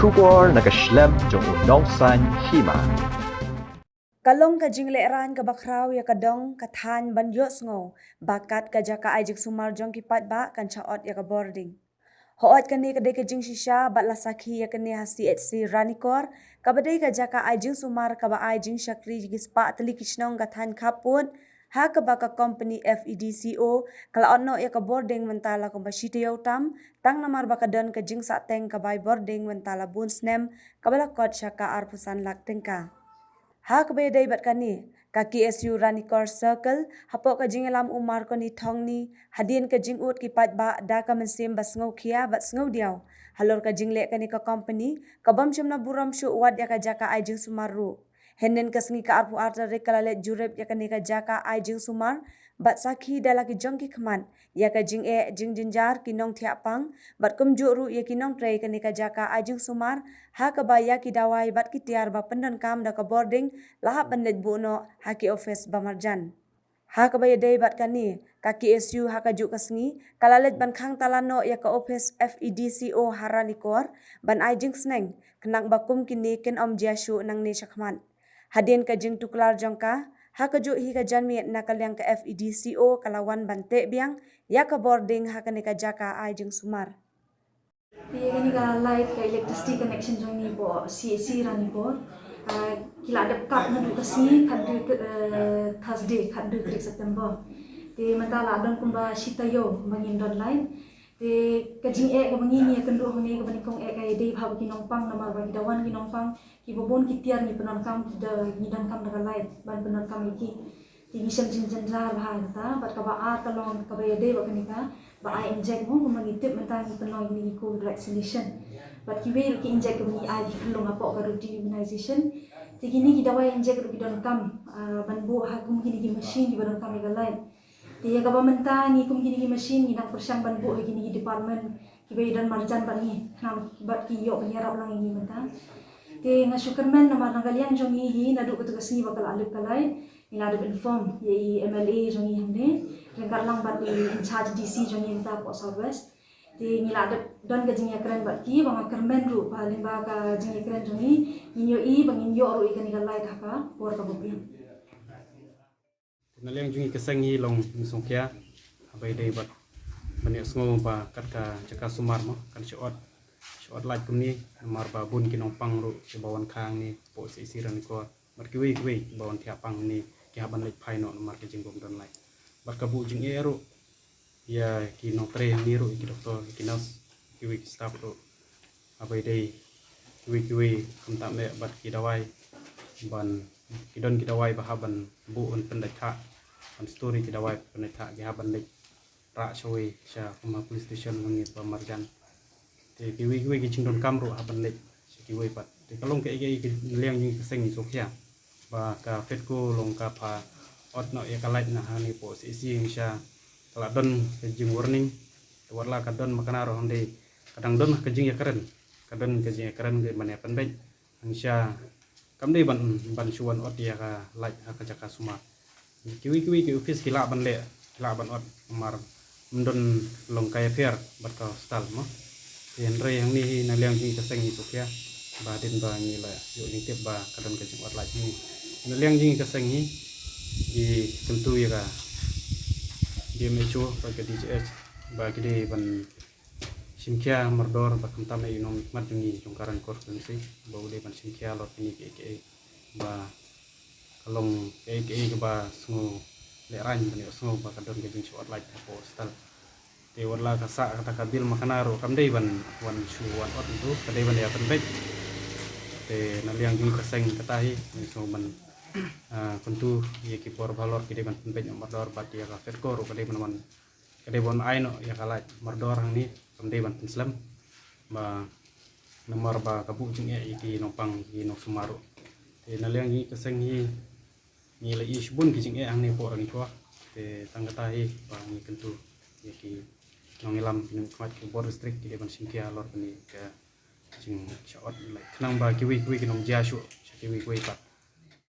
Shubor nakaslem jong unongsan hima. Kalong ka jingleran ka bakraw ya kadong kathan banjos ngo bakat ka jaka ajik sumar jong kipat ba kan chaot ya ka boarding. Hoot kani kadai ka jing shisha bat lasakhi ya kani hasi HC Ranikor kabadai ka jaka ajing sumar ka ba ajing shakri gispa tali kishnong kathan kapun ha ka baka company FEDCO kala onno ya ka boarding mentala ko basite tam tang namar baka don ka jing sa teng ka bay boarding mentala bunsnem kabala kot shaka arpusan lak tengka. Ha kabay bat kani kaki SU Ranikor Circle hapo ka jingelam umar ko ni thong ni hadin ka jing ut kipat ba da ka mensim bas ngau khia bat ngau diaw halor ka jingle kani ka company kabam chum na buram shu wad ya ka jaka ai jing sumaru henen ka sngi ka arpu arta re kalalet jurep ya kani ka jaka ai jing sumar bat sakhi dala ki jong ki khman ya ka jing jing jinjar kinong thiapang bat kum juru ya kinong trei kani ka jaka ai jing sumar ha ka ba ya ki dawai bat ki tiar ba pendan kam da ka boarding lahap bandit buno haki office bamarjan. Ha ka bay day bat kani kaki SU ha ka juk kasngi kalalet ban khang talano ya ka office FEDCO Haranikor ban ai jing sneng kenang bakum kini ken om jiashu nang ni shakman. Hadin ka jing tuklar jongka ha ka juk hi ka janmi na kalyang ka FEDCO kalawan bante biang ya ka boarding ha ka ni ka jaka ai jing sumar. Ini ka light ka electricity connection jong ni po CAC Ranikor. Kila ada kap nadu kasi kadu Thursday kadu 3 September. Te mentala don kumba shitayo mangin don line. Te kajing ka mangini akan do hone ka banikong ka dei bhab kinong pang namar ba kidawan kinong pang ki bobon kitiar ni penon kam da ngidan kam daga light ban penon kam iki. Ti gisam jinjan jar bahan ta bat ka ba a talong ka ba dei ba kanika ba I inject mo mangitip mentang penon ni ko direct solution. But kiwe ki inject ni ai di kelong apa ka routine immunization tigini ki dawai inject ru ki don kam ban bu ha kum kini ki machine di ban kam ga lain ti ya ka ba menta ni kum kini ki machine ni nang persang ban bu kini ki department kiwe dan marjan ban ni nam bat ki yo ni ra ulang ini menta ti nga sukarman na man galian jong hi na du ko tugas ni bakal alip kalai ni la de inform ye MLA jong hi hande rengkar lang bat in charge DC jong hi menta ko southwest ti ngila ada don ka jingya keren bat ki bang kermen ru paling ba ka jingya keren jongi inyo i bang inyo ru ikan ikan lai thaka por ka bobian naleng jungi kesengi long songkia abai dei bat banyak sngo ba kat ka jaka sumar mo kan shot light kumni mar ba bun kinong pang ru ke bawan khang ni po si siran ko mar ki we bawan thia pang ni ki haban lek phai no mar ke jinggom don lai bat ka bu jing ru ya kino tre niru ki doktor kinos kiwi staff ro abai dei kiwi kamta me bat ki dawai ban kidon ki dawai bahaban bu un pendekha an story ki dawai pendekha ki haban lek ra choi sha kuma police station ngi pamarjan te kiwi ki chingdon kamro haban lek kiwi pat te kalong ke leng ni seng ni sokya ba ka fetko long ka pa ot no ya kalait na hani po si sha kalau don kejing warning warla kadon makanaro hande kadang don kejing ya keren kadon kejing ya keren ke mana pendek ansya kamde ban suan ot ya ka like ka jaka suma kiwi ki office kila ban le kila ban ot mar mendon long kaya fair bat ka stal mo genre yang ni na liang ji kaseng ni sukya ba din ba ni la yo ni tip ba kadon kejing ot like ni na liang ji kaseng ni di tentu ya ka dia mecho bagi DJH bagi dia ban simkia merdor bakam tame inom mat jungi jongkaran kor sih bau dia ban simkia lot ini ke ba kalong ke ba sungu leran ban sungu ba kadon ke jing shot like po stal te warla kasa kata kabil makanaro kam dei ban wan shu wan ot itu kadai ban ya penbek te naliang jungi kaseng katahi so ban tentu ya kipor balor kide ban penbek merdor bat ya ka fetko ro kade ban bon aino ya kala merdor ni kamde ban islam ba nomor ba kabu jing e iki nopang ki no sumaru te naliang ni keseng hi ni la isbun ki jing e ang ni po rang ko te tanggatahi ba ni tentu ya ki nongilam ni kmat ki bor district kide ban simkia lor ni ke jing shot like nang ba kiwi ki nom jashu kiwi pat